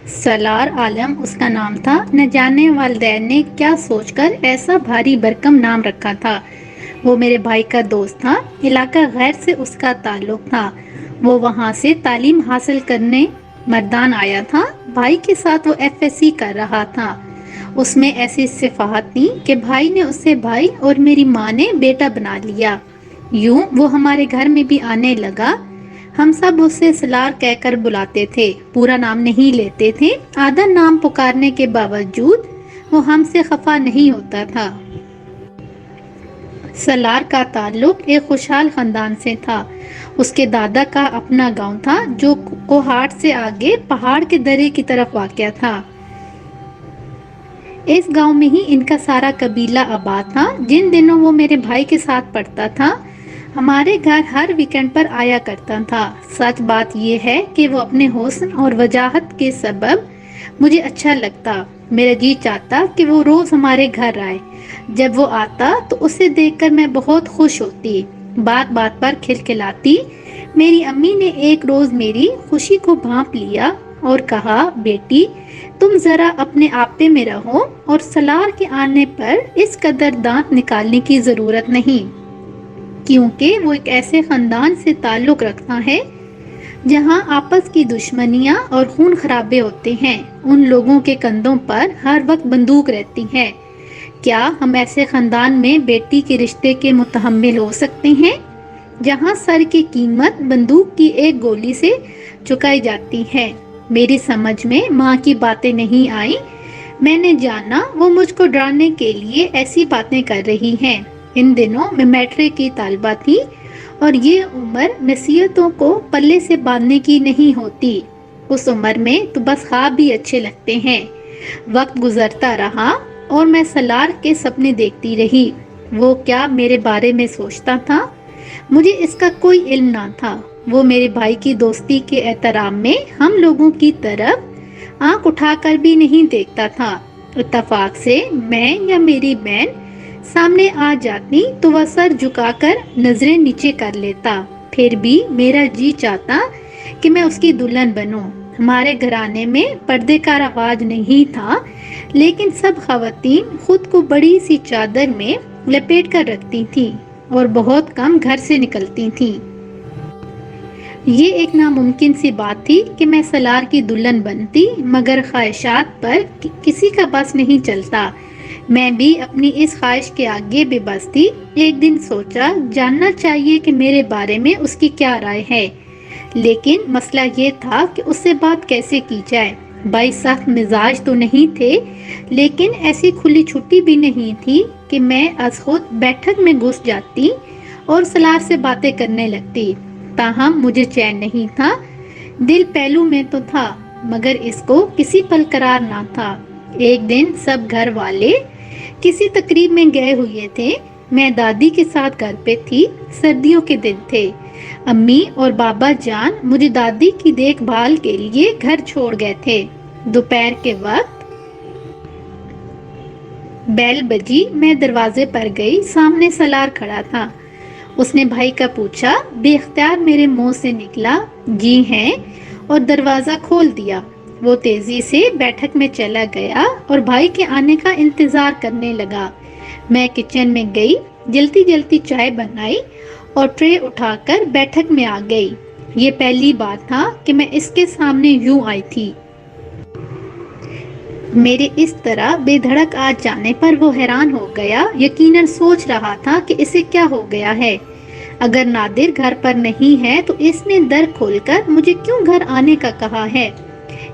سالار عالم اس کا نام تھا۔ نہ جانے والدین نے کیا سوچ کر ایسا بھاری بھرکم نام رکھا تھا۔ وہ میرے بھائی کا دوست تھا۔ علاقہ غیر سے اس کا تعلق تھا۔ وہ وہاں سے تعلیم حاصل کرنے مردان آیا تھا۔ بھائی کے ساتھ وہ FSC کر رہا تھا۔ اس میں ایسی صفات تھی کہ بھائی نے اسے بھائی اور میری ماں نے بیٹا بنا لیا۔ یوں وہ ہمارے گھر میں بھی آنے لگا۔ ہم سب اسے سالار کہہ کر بلاتے تھے، پورا نام نہیں لیتے تھے۔ آدھا نام پکارنے کے باوجود وہ ہم سے خفا نہیں ہوتا تھا۔ سالار کا تعلق ایک خوشحال خاندان سے تھا۔ اس کے دادا کا اپنا گاؤں تھا جو کوہاٹ سے آگے پہاڑ کے درے کی طرف واقع تھا۔ اس گاؤں میں ہی ان کا سارا قبیلہ آباد تھا۔ جن دنوں وہ میرے بھائی کے ساتھ پڑھتا تھا، ہمارے گھر ہر ویکنڈ پر آیا کرتا تھا۔ سچ بات یہ ہے کہ وہ اپنے حسن اور وجاہت کے سبب مجھے اچھا لگتا۔ میرا جی چاہتا کہ وہ روز ہمارے گھر آئے۔ جب وہ آتا تو اسے دیکھ کر میں بہت خوش ہوتی، بات بات پر کھلکھلاتی۔ میری امی نے ایک روز میری خوشی کو بھانپ لیا اور کہا، بیٹی تم ذرا اپنے آپے میں رہو اور سالار کے آنے پر اس قدر دانت نکالنے کی ضرورت نہیں، کیونکہ وہ ایک ایسے خاندان سے تعلق رکھتا ہے جہاں آپس کی دشمنیاں اور خون خرابے ہوتے ہیں۔ ان لوگوں کے کندھوں پر ہر وقت بندوق رہتی ہے۔ کیا ہم ایسے خاندان میں بیٹی کے رشتے کے متحمل ہو سکتے ہیں جہاں سر کی قیمت بندوق کی ایک گولی سے چکائی جاتی ہے؟ میری سمجھ میں ماں کی باتیں نہیں آئیں۔ میں نے جانا وہ مجھ کو ڈرانے کے لیے ایسی باتیں کر رہی ہیں۔ ان دنوں میں میٹرک کی طالبہ تھی اور یہ عمر نصیحتوں کو پلے سے باندھنے کی نہیں ہوتی۔ اس عمر میں تو بس خواب بھی اچھے لگتے ہیں۔ وقت گزرتا رہا اور میں سالار کے سپنے دیکھتی رہی۔ وہ کیا میرے بارے میں سوچتا تھا، مجھے اس کا کوئی علم نہ تھا۔ وہ میرے بھائی کی دوستی کے احترام میں ہم لوگوں کی طرف آنکھ اٹھا کر بھی نہیں دیکھتا تھا۔ اتفاق سے میں یا میری بہن سامنے آ جاتی تو وہ سر جھکا کر نظریں نیچے کر لیتا۔ پھر بھی میرا جی چاہتا کہ میں اس کی دلہن بنوں۔ ہمارے گھرانے میں پردے کا رواج نہیں تھا، لیکن سب خواتین خود کو بڑی سی چادر میں لپیٹ کر رکھتی تھیں اور بہت کم گھر سے نکلتی تھیں۔ یہ ایک ناممکن سی بات تھی کہ میں سالار کی دلہن بنتی، مگر خواہشات پر کسی کا بس نہیں چلتا۔ میں بھی اپنی اس خواہش کے آگے بے بس تھی۔ ایک دن سوچا جاننا چاہیے کہ میرے بارے میں اس کی کیا رائے ہے، لیکن مسئلہ یہ تھا کہ اس سے بات کیسے کی جائے۔ بھائی سخت مزاج تو نہیں تھے، لیکن ایسی کھلی چھٹی بھی نہیں تھی کہ میں از خود بیٹھک میں گھس جاتی اور سالار سے باتیں کرنے لگتی۔ تاہم مجھے چین نہیں تھا۔ دل پہلو میں تو تھا، مگر اس کو کسی پل قرار نہ تھا۔ ایک دن سب گھر والے کسی تقریب میں گئے ہوئے تھے۔ میں دادی کے ساتھ گھر پہ تھی۔ سردیوں کے دن تھے۔ امی اور بابا جان مجھے دادی کی دیکھ بھال کے لیے گھر چھوڑ گئے تھے۔ دوپہر کے وقت بیل بجی، میں دروازے پر گئی۔ سامنے سالار کھڑا تھا۔ اس نے بھائی کا پوچھا۔ بے اختیار میرے منہ سے نکلا، جی ہیں، اور دروازہ کھول دیا۔ وہ تیزی سے بیٹھک میں چلا گیا اور بھائی کے آنے کا انتظار کرنے لگا۔ میں کچن میں گئی، جلتی جلتی چائے بنائی اور ٹرے اٹھا کر بیٹھک میں آ گئی۔ یہ پہلی بار تھا کہ میں اس کے سامنے یوں آئی تھی۔ میرے اس طرح بے دھڑک آ جانے پر وہ حیران ہو گیا۔ یقیناً سوچ رہا تھا کہ اسے کیا ہو گیا ہے۔ اگر نادر گھر پر نہیں ہے تو اس نے در کھول کر مجھے کیوں گھر آنے کا کہا ہے؟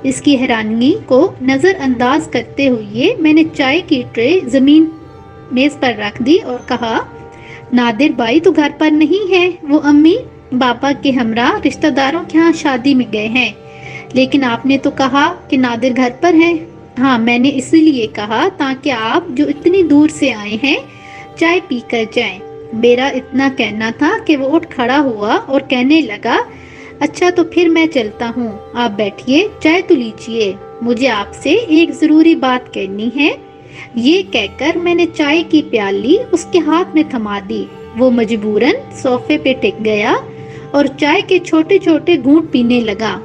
اس کی حیرانگی کو نظر انداز کرتے ہوئے میں نے چائے کی ٹرے زمین میز پر رکھ دی اور کہا، نادر بھائی تو گھر پر نہیں ہے، وہ امی بابا کے ہمراہ رشتہ داروں کے ہاں شادی میں گئے ہیں۔ لیکن آپ نے تو کہا کہ نادر گھر پر ہے۔ ہاں، میں نے اسی لیے کہا تاکہ آپ جو اتنی دور سے آئے ہیں چائے پی کر جائیں۔ میرا اتنا کہنا تھا کہ وہ اٹھ کھڑا ہوا اور کہنے لگا، اچھا تو پھر میں چلتا ہوں، آپ بیٹھیے، چائے تو لیجیے، مجھے آپ سے ایک ضروری بات کہنی ہے۔ یہ کہہ کر میں نے چائے کی پیالی اس کے ہاتھ میں تھما دی۔ وہ مجبوراً صوفے پہ ٹک گیا اور چائے کے چھوٹے چھوٹے گھونٹ پینے لگا۔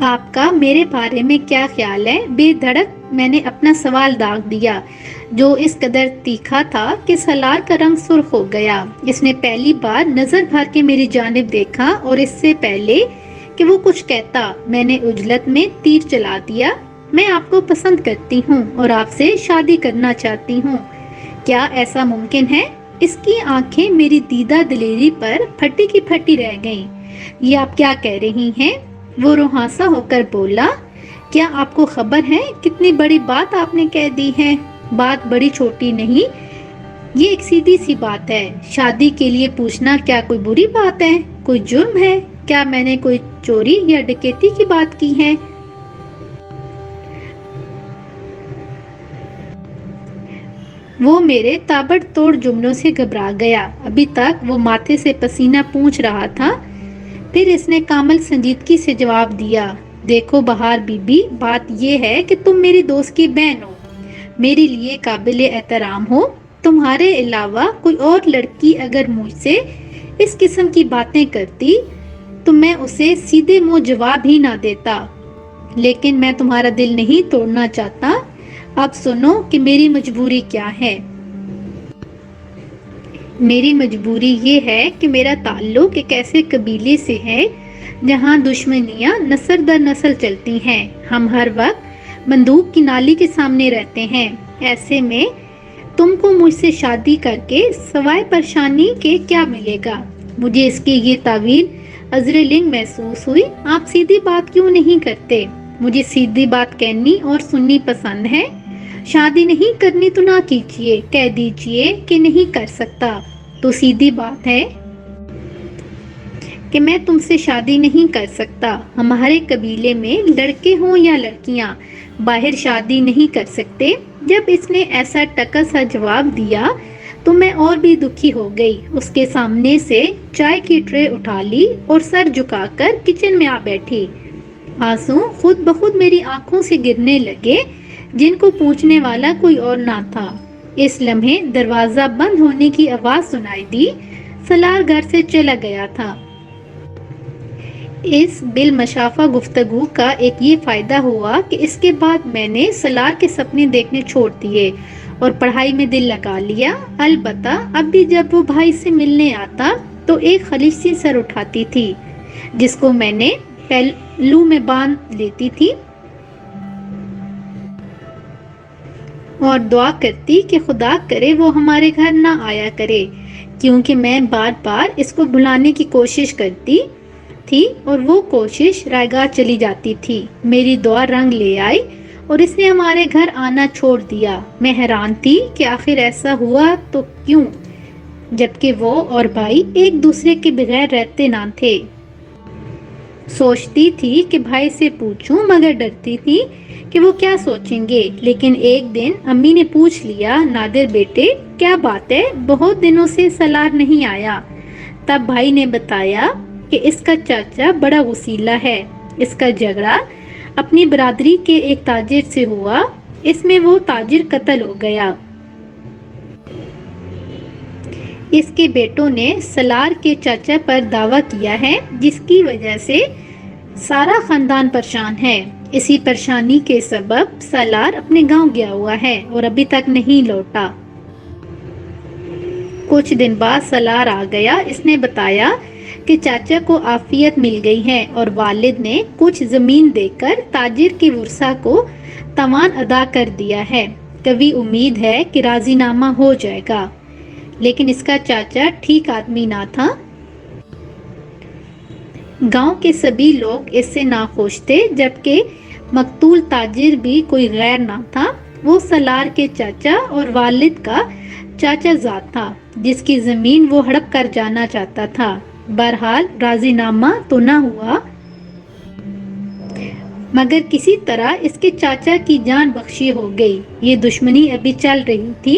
آپ کا میرے بارے میں کیا خیال ہے؟ بے دھڑک میں نے اپنا سوال داغ دیا، جو اس قدر تیکھا تھا کہ سالار کا رنگ سرخ ہو گیا۔ اس نے پہلی بار نظر بھر کے میری جانب دیکھا اور اس سے پہلے کہ وہ کچھ کہتا میں نے عجلت میں تیر چلا دیا۔ میں آپ کو پسند کرتی ہوں اور آپ سے شادی کرنا چاہتی ہوں، کیا ایسا ممکن ہے؟ اس کی آنکھیں میری دیدہ دلیری پر پھٹی کی پھٹی رہ گئیں۔ یہ آپ کیا کہہ رہی ہیں؟ وہ روحانسا ہو کر بولا۔ کیا آپ کو خبر ہے کتنی بڑی بات آپ نے کہہ دی ہے؟ بات بڑی چھوٹی نہیں، یہ ایک سیدھی سی بات ہے۔ شادی کے لیے پوچھنا کیا کوئی بری بات ہے؟ کوئی جرم ہے؟ کیا میں نے کوئی چوری یا ڈکیتی کی بات کی ہے؟ وہ میرے تابڑ توڑ جملوں سے گھبرا گیا۔ ابھی تک وہ ماتھے سے پسینہ پونچھ رہا تھا، پھر اس نے کامل سنجیدگی سے جواب دیا، دیکھو بہار بی بی، بات یہ ہے کہ تم میری دوست کی بہن ہو، میرے لیے قابل احترام ہو۔ تمہارے علاوہ کوئی اور لڑکی اگر مجھ سے اس قسم کی باتیں کرتی تو میں اسے سیدھے منہ جواب ہی نہ دیتا، لیکن میں تمہارا دل نہیں توڑنا چاہتا۔ اب سنو کہ میری مجبوری کیا ہے۔ میری مجبوری یہ ہے کہ میرا تعلق ایک ایسے قبیلے سے ہے جہاں دشمنیاں نسل در نسل چلتی ہیں۔ ہم ہر وقت بندوق کی نالی کے سامنے رہتے ہیں۔ ایسے میں تم کو مجھ سے شادی کر کے سوائے پریشانی کے کیا ملے گا؟ مجھے اس کی یہ تعویل ازرلنگ محسوس ہوئی۔ آپ سیدھی بات کیوں نہیں کرتے؟ مجھے سیدھی بات کہنی اور سننی پسند ہے۔ شادی نہیں کرنی تو نہ کیجیے، کہہ دیجیے کہ نہیں کر سکتا، تو سیدھی بات ہے کہ میں تم سے شادی نہیں کر سکتا۔ ہمارے قبیلے میں لڑکے ہوں یا لڑکیاں باہر شادی نہیں کر سکتے۔ جب اس نے ایسا ٹکا سا جواب دیا تو میں اور بھی دکھی ہو گئی۔ اس کے سامنے سے چائے کی ٹرے اٹھا لی اور سر جھکا کر کچن میں آ بیٹھی۔ آنسو خود بخود میری آنکھوں سے گرنے لگے، جن کو پوچھنے والا کوئی اور نہ تھا۔ اس لمحے دروازہ بند ہونے کی آواز سنائی دی۔ سالار گھر سے چلا گیا تھا۔ اس بالمشافہ گفتگو کا ایک یہ فائدہ ہوا کہ اس کے بعد میں نے سالار کے سپنے دیکھنے چھوڑ دیے اور پڑھائی میں دل لگا لیا۔ البتہ اب بھی جب وہ بھائی سے ملنے آتا تو ایک خلیج سی سر اٹھاتی تھی، جس کو میں نے پہلو میں باندھ لیتی تھی اور دعا کرتی کہ خدا کرے وہ ہمارے گھر نہ آیا کرے، کیونکہ میں بار بار اس کو بلانے کی کوشش کرتی تھی اور وہ کوشش رائگاں چلی جاتی تھی۔ میری دعا رنگ لے آئی اور اس نے ہمارے گھر آنا چھوڑ دیا۔ میں حیران تھی کہ آخر ایسا ہوا تو کیوں، جبکہ وہ اور بھائی ایک دوسرے کے بغیر رہتے نہ تھے۔ سوچتی تھی کہ بھائی سے پوچھوں، مگر ڈرتی تھی کہ وہ کیا سوچیں گے۔ لیکن ایک دن امی نے پوچھ لیا، نادر بیٹے کیا بات ہے، بہت دنوں سے سالار نہیں آیا؟ تب بھائی نے بتایا کہ اس کا چاچا بڑا وسیلہ ہے، اس کا جھگڑا اپنی برادری کے ایک تاجر سے ہوا، اس میں وہ تاجر قتل ہو گیا۔ اس کے بیٹوں نے سالار کے چاچا پر دعویٰ کیا ہے، جس کی وجہ سے سارا خاندان پریشان ہے۔ اسی پریشانی کے سبب سالار اپنے گاؤں گیا ہوا ہے اور ابھی تک نہیں لوٹا۔ کچھ دن بعد سالار آ گیا۔ اس نے بتایا کہ چاچا کو عافیت مل گئی ہے اور والد نے کچھ زمین دے کر تاجر کے ورثہ کو تاوان ادا کر دیا ہے۔ کبھی امید ہے کہ راضی نامہ ہو جائے گا، لیکن اس کا چاچا ٹھیک آدمی نہ تھا۔ گاؤں کے سبھی لوگ اس سے ناخوش تھے، جبکہ مقتول تاجر بھی کوئی غیر نہ تھا۔ وہ سالار کے چاچا اور والد کا چاچا زاد تھا، جس کی زمین وہ ہڑپ کر جانا چاہتا تھا۔ بہرحال راضی نامہ تو نہ ہوا، مگر کسی طرح اس کے چاچا کی جان بخشی ہو گئی۔ یہ دشمنی ابھی چل رہی تھی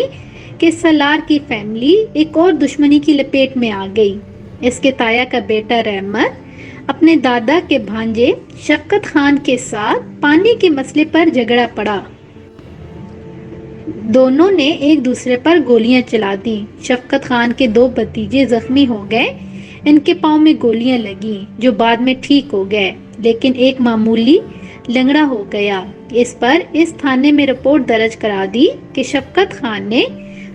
کہ سالار کی فیملی ایک اور دشمنی کی لپیٹ میں آ گئی۔ اس کے تایا کا بیٹا رحمت اپنے دادا کے بھانجے شفقت خان کے ساتھ پانی کے مسئلے پر جھگڑا پڑا۔ دونوں نے ایک دوسرے پر گولیاں چلا دیں۔ شفقت خان کے 2 بھتیجے زخمی ہو گئے۔ ان کے پاؤں میں گولیاں لگیں جو بعد میں ٹھیک ہو گئے، لیکن ایک معمولی لنگڑا ہو گیا۔ اس پر اس تھانے میں رپورٹ درج کرا دی کہ شفقت خان نے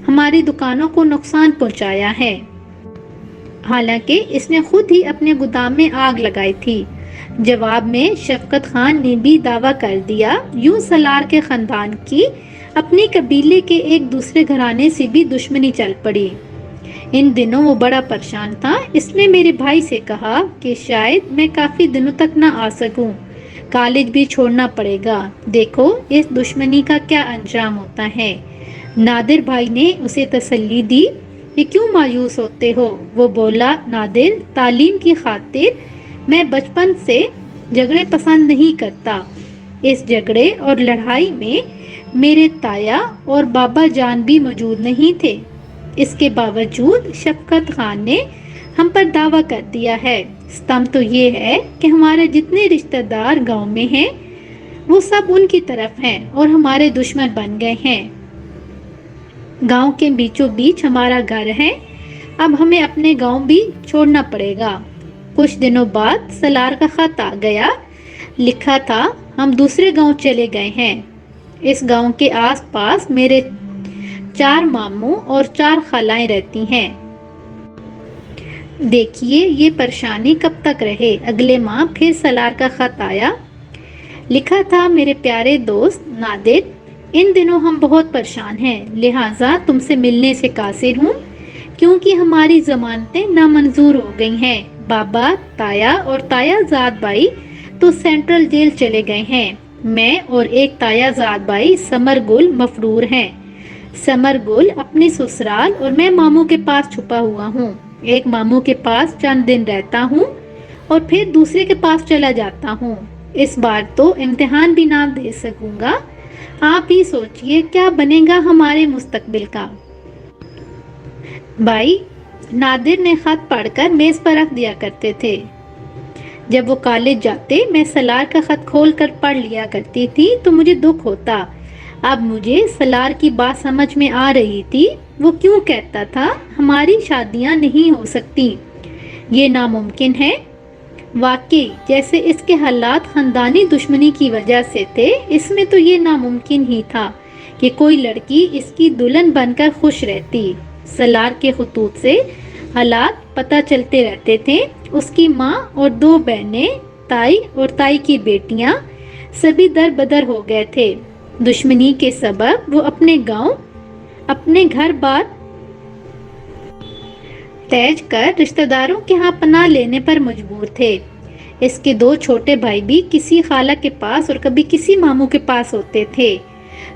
ہماری دکانوں کو نقصان پہنچایا ہے، حالانکہ اس نے خود ہی اپنے گودام میں آگ لگائی تھی۔ جواب میں شفقت خان نے بھی دعویٰ کر دیا۔ یوں سالار کے خاندان کی اپنے قبیلے کے ایک دوسرے گھرانے سے بھی دشمنی چل پڑی۔ ان دنوں وہ بڑا پریشان تھا۔ اس نے میرے بھائی سے کہا کہ شاید میں کافی دنوں تک نہ آ سکوں، کالج بھی چھوڑنا پڑے گا، دیکھو اس دشمنی کا کیا انجام ہوتا ہے۔ نادر بھائی نے اسے تسلی دی کہ کیوں مایوس ہوتے ہو؟ وہ بولا، نادر، تعلیم کی خاطر میں بچپن سے جھگڑے پسند نہیں کرتا۔ اس جھگڑے اور لڑائی میں میرے تایا اور بابا جان بھی موجود نہیں تھے۔ اس کے باوجود شفقت خان نے ہم پر دعویٰ کر دیا ہے۔ ستم تو یہ ہے کہ ہمارے جتنے رشتہ دار گاؤں میں ہیں وہ سب ان کی طرف ہیں اور ہمارے دشمن بن گئے ہیں۔ گاؤں کے بیچوں بیچ ہمارا گھر ہے، اب ہمیں اپنے گاؤں بھی چھوڑنا پڑے گا۔ کچھ دنوں بعد سالار کا خط آ گیا، لکھا تھا، ہم دوسرے گاؤں چلے گئے ہیں۔ اس گاؤں کے آس پاس میرے 4 ماموں اور 4 خالائیں رہتی ہیں۔ دیکھیے یہ پریشانی کب تک رہے۔ اگلے ماہ پھر سالار کا خط آیا، لکھا تھا، میرے پیارے دوست نادر، ان دنوں ہم بہت پریشان ہیں، لہٰذا تم سے ملنے سے قاصر ہوں کیونکہ ہماری ضمانتیں نامنظور ہو گئی ہیں۔ بابا، تایا اور تایا زاد بھائی تو سینٹرل جیل چلے گئے ہیں۔ میں اور ایک تایا زاد بھائی ثمر گل مفرور ہیں۔ ثمر گل اپنے سسرال اور میں ماموں کے پاس چھپا ہوا ہوں۔ ایک ماموں کے پاس چند دن رہتا ہوں اور پھر دوسرے کے پاس چلا جاتا ہوں۔ اس بار تو امتحان بھی نہ دے سکوں گا۔ آپ ہی سوچئے کیا بنے گا ہمارے مستقبل کا۔ بھائی، نادر نے خط پڑھ کر میز پر رکھ دیا کرتے تھے۔ جب وہ کالج جاتے میں سالار کا خط کھول کر پڑھ لیا کرتی تھی تو مجھے دکھ ہوتا۔ اب مجھے سالار کی بات سمجھ میں آ رہی تھی۔ وہ کیوں کہتا تھا ہماری شادیاں نہیں ہو سکتی، یہ ناممکن ہے۔ واقعی جیسے اس کے حالات خاندانی دشمنی کی وجہ سے تھے، اس میں تو یہ ناممکن ہی تھا کہ کوئی لڑکی اس کی دلہن بن کر خوش رہتی۔ سالار کے خطوط سے حالات پتہ چلتے رہتے تھے۔ اس کی ماں اور 2 بہنیں، تائی اور تائی کی بیٹیاں سبھی در بدر ہو گئے تھے۔ دشمنی کے سبب وہ اپنے گاؤں، اپنے گھر بار تیج کر رشتہ داروں کے ہاں پناہ لینے پر مجبور تھے۔ اس کے 2 چھوٹے بھائی بھی کسی خالہ کے پاس اور کبھی کسی ماموں کے پاس ہوتے تھے۔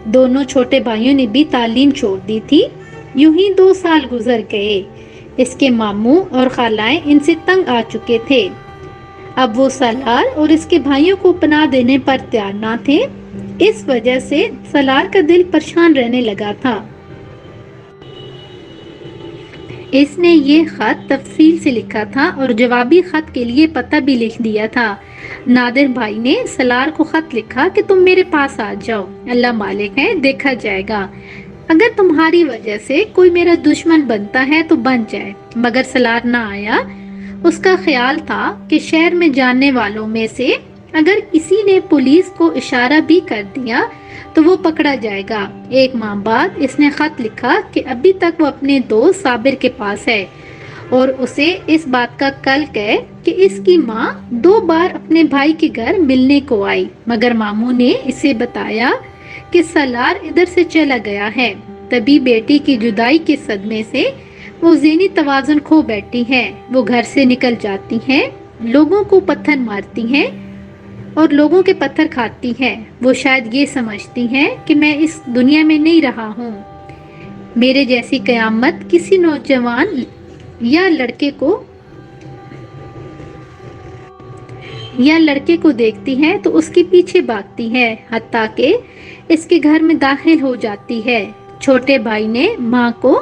دونوں چھوٹے بھائیوں نے بھی تعلیم چھوڑ دی تھی۔ یوں ہی 2 سال گزر گئے۔ اس کے ماموں اور خالائیں ان سے تنگ آ چکے تھے۔ اب وہ سالار اور اس کے بھائیوں کو پناہ دینے پر تیار نہ تھے۔ اس وجہ سے سالار کا دل پریشان رہنے لگا تھا۔ اس نے یہ خط تفصیل سے لکھا تھا اور جوابی خط کے لیے پتہ بھی لکھ دیا تھا۔ نادر بھائی نے سالار کو خط لکھا کہ تم میرے پاس آ جاؤ، اللہ مالک ہے، دیکھا جائے گا۔ اگر تمہاری وجہ سے کوئی میرا دشمن بنتا ہے تو بن جائے۔ مگر سالار نہ آیا۔ اس کا خیال تھا کہ شہر میں جاننے والوں میں سے اگر کسی نے پولیس کو اشارہ بھی کر دیا تو وہ پکڑا جائے گا۔ 1 ماہ بعد اس نے خط لکھا کہ ابھی تک وہ اپنے دوست صابر کے پاس ہے اور اسے اس بات کا کلک ہے کہ اس کی ماں 2 بار اپنے بھائی کے گھر ملنے کو آئی، مگر ماموں نے اسے بتایا کہ سالار ادھر سے چلا گیا ہے۔ تبھی بیٹی کی جدائی کے صدمے سے وہ ذہنی توازن کھو بیٹھی ہے۔ وہ گھر سے نکل جاتی ہیں، لوگوں کو پتھر مارتی ہیں اور لوگوں کے پتھر کھاتی ہیں۔ وہ شاید یہ سمجھتی ہیں کہ میں اس دنیا میں نہیں رہا ہوں۔ میرے جیسی قیامت کسی نوجوان یا لڑکے کو دیکھتی ہے تو اس کے پیچھے بھاگتی ہے، حتیٰ کہ اس کے گھر میں داخل ہو جاتی ہے۔ چھوٹے بھائی نے ماں کو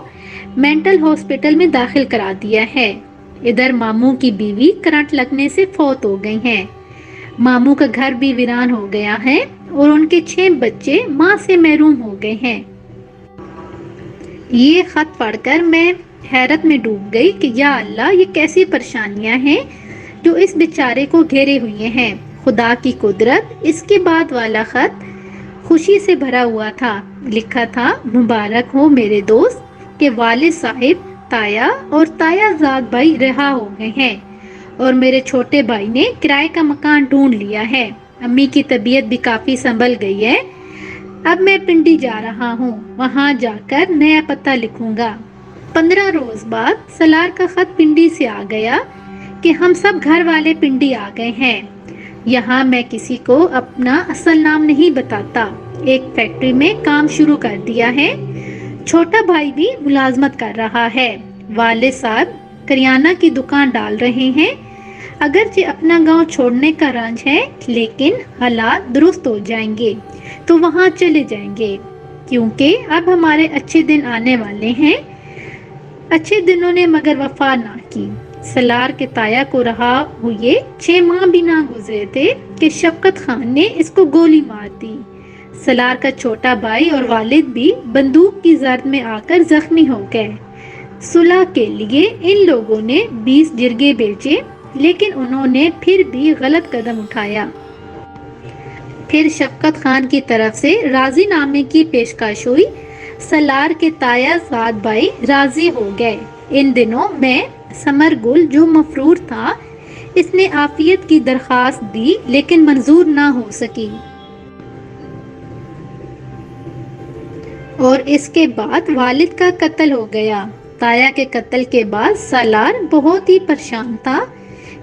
مینٹل ہاسپٹل میں داخل کرا دیا ہے۔ ادھر ماموں کی بیوی کرنٹ لگنے سے فوت ہو گئی ہیں۔ ماموں کا گھر بھی ویران ہو گیا ہے اور ان کے 6 بچے ماں سے محروم ہو گئے ہیں۔ یہ خط پڑھ کر میں حیرت میں ڈوب گئی کہ یا اللہ، یہ کیسی پریشانیاں ہیں جو اس بیچارے کو گھیرے ہوئے ہیں۔ خدا کی قدرت۔ اس کے بعد والا خط خوشی سے بھرا ہوا تھا۔ لکھا تھا: مبارک ہو میرے دوست کہ والد صاحب تایا اور تایا زاد بھائی رہا ہو گئے ہیں اور میرے چھوٹے بھائی نے کرائے کا مکان ڈھونڈ لیا ہے۔ امی کی طبیعت بھی کافی سنبھل گئی ہے۔ اب میں پنڈی جا رہا ہوں، وہاں جا کر نیا پتہ لکھوں گا۔ 15 روز بعد سالار کا خط پنڈی سے آ گیا کہ ہم سب گھر والے پنڈی آ گئے ہیں۔ یہاں میں کسی کو اپنا اصل نام نہیں بتاتا۔ ایک فیکٹری میں کام شروع کر دیا ہے۔ چھوٹا بھائی بھی ملازمت کر رہا ہے۔ والد صاحب کریانہ کی دکان ڈال رہے ہیں۔ اگرچہ اپنا گاؤں چھوڑنے کا رنج ہے، لیکن حالات درست ہو جائیں گے تو وہاں چلے جائیں گے، کیونکہ اب ہمارے اچھے دن آنے والے ہیں۔ اچھے دنوں نے مگر وفا نہ کی۔ سالار کے تایا کو رہا ہوئے 6 ماہ بھی نہ گزرے تھے کہ شفقت خان نے اس کو گولی مار دی۔ سالار کا چھوٹا بھائی اور والد بھی بندوق کی زرد میں آ کر زخمی ہو گئے۔ صلح کے لیے ان لوگوں نے 20 جرگے بیچے، لیکن انہوں نے پھر بھی غلط قدم اٹھایا۔ پھر شفقت خان کی طرف سے راضی نامے کی پیشکش ہوئی۔ سالار کے تایا زاد بھائی راضی ہو گئے۔ ان دنوں میں ثمر گل جو مفرور تھا، اس نے عافیت کی درخواست دی لیکن منظور نہ ہو سکی، اور اس کے بعد والد کا قتل ہو گیا۔ تایا کے قتل کے بعد سالار بہت ہی پریشان تھا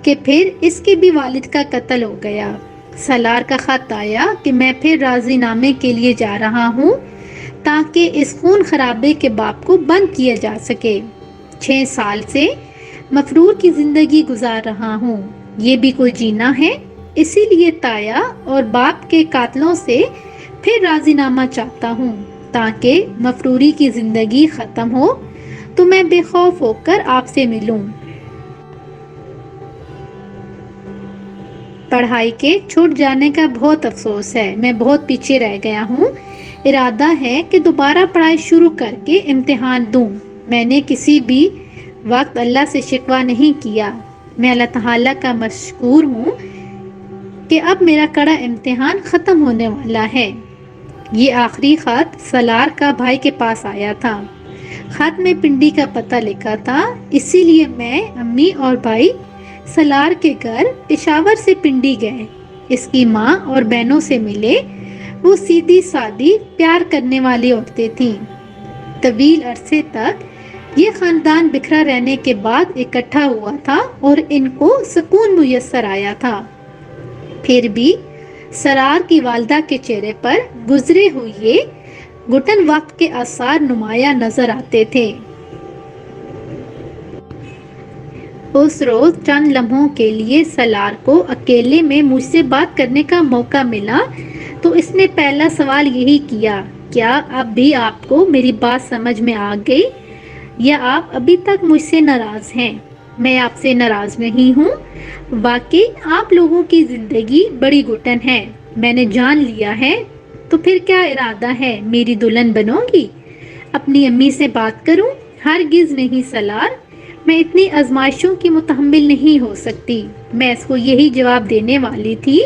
کہ پھر اس کے بھی والد کا قتل ہو گیا۔ سالار کا خط آیا کہ میں پھر راضی نامے کے لیے جا رہا ہوں تاکہ اس خون خرابے کے باپ کو بند کیا جا سکے۔ 6 سال سے مفرور کی زندگی گزار رہا ہوں، یہ بھی کوئی جینا ہے؟ اسی لیے تایا اور باپ کے قاتلوں سے پھر راضی نامہ چاہتا ہوں تاکہ مفروری کی زندگی ختم ہو تو میں بے خوف ہو کر آپ سے ملوں۔ پڑھائی کے چھوٹ جانے کا بہت افسوس ہے، میں بہت پیچھے رہ گیا ہوں۔ ارادہ ہے کہ دوبارہ پڑھائی شروع کر کے امتحان دوں۔ میں نے کسی بھی وقت اللہ سے شکوہ نہیں کیا۔ میں اللہ تعالیٰ کا مشکور ہوں کہ اب میرا کڑا امتحان ختم ہونے والا ہے۔ یہ آخری خط سالار کا بھائی کے پاس آیا تھا۔ خط میں پنڈی کا پتہ لکھا تھا، اسی لیے میں، امی اور بھائی سالار کے گھر پشاور سے پنڈی گئے۔ اس کی ماں اور بہنوں سے ملے۔ وہ سیدھی سادی پیار کرنے والی عورتیں تھیں۔ طویل عرصے تک یہ خاندان بکھرا رہنے کے بعد اکٹھا ہوا تھا اور ان کو سکون میسر آیا تھا۔ پھر بھی سالار کی والدہ کے چہرے پر گزرے ہوئے گھٹن وقت کے آثار نمایاں نظر آتے تھے۔ اس روز چند لمحوں کے لیے سالار کو اکیلے میں مجھ سے بات کرنے کا موقع ملا تو اس نے پہلا سوال یہی کیا: کیا اب بھی آپ کو میری بات سمجھ میں آ گئی یا آپ ابھی تک مجھ سے ناراض ہیں؟ میں آپ سے ناراض نہیں ہوں۔ واقعی آپ لوگوں کی زندگی بڑی گھٹن ہے۔ میں نے جان لیا ہے۔ تو پھر کیا ارادہ ہے؟ میری دلہن بنو گی؟ اپنی امی سے بات کروں؟ ہرگز نہیں سالار، میں اتنی آزمائشوں کی متحمل نہیں ہو سکتی۔ میں اس کو یہی جواب دینے والی تھی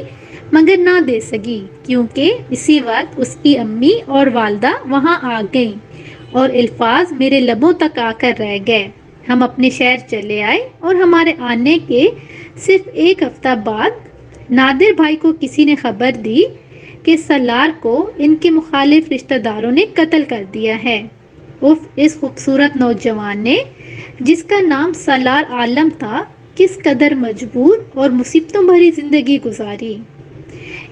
مگر نہ دے سکی، کیونکہ اسی وقت اس کی امی اور والدہ وہاں آ گئیں اور الفاظ میرے لبوں تک آ کر رہ گئے۔ ہم اپنے شہر چلے آئے اور ہمارے آنے کے صرف 1 ہفتہ بعد نادر بھائی کو کسی نے خبر دی کہ سالار کو ان کے مخالف رشتہ داروں نے قتل کر دیا ہے۔ اس خوبصورت نوجوان نے، جس کا نام سالار عالم تھا، کس قدر مجبور اور مصیبتوں بھری زندگی گزاری،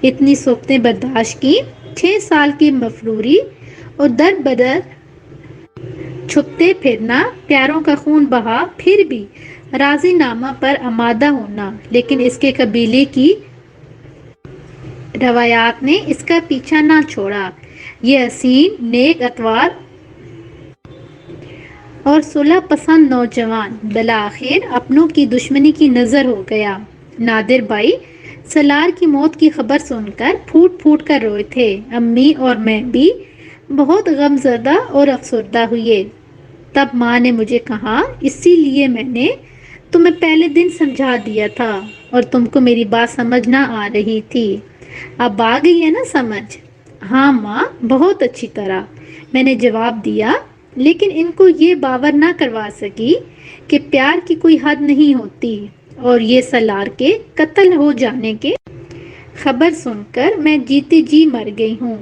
اتنی صحبتیں برداشت کی، 6 سال کی مفروری اور در بدر چھپتے پھرنا، پیاروں کا خون بہا، پھر بھی راضی نامہ پر آمادہ ہونا، لیکن اس کے قبیلے کی روایات نے اس کا پیچھا نہ چھوڑا۔ یہ حسین، نیک اتوار اور صلح پسند نوجوان بالآخر اپنوں کی دشمنی کی نظر ہو گیا۔ نادر بھائی سالار کی موت کی خبر سن کر پھوٹ پھوٹ کر روئے تھے۔ امی اور میں بھی بہت غم زدہ اور افسردہ ہوئے۔ تب ماں نے مجھے کہا اسی لیے میں نے تمہیں پہلے دن سمجھا دیا تھا اور تم کو میری بات سمجھ نہ آ رہی تھی۔ اب آ گئی ہے نا سمجھ؟ ہاں ماں، بہت اچھی طرح، میں نے جواب دیا، لیکن ان کو یہ باور نہ کروا سکی کہ پیار کی کوئی حد نہیں ہوتی، اور یہ سالار کے قتل ہو جانے کے خبر سن کر میں جیتی جی مر گئی ہوں۔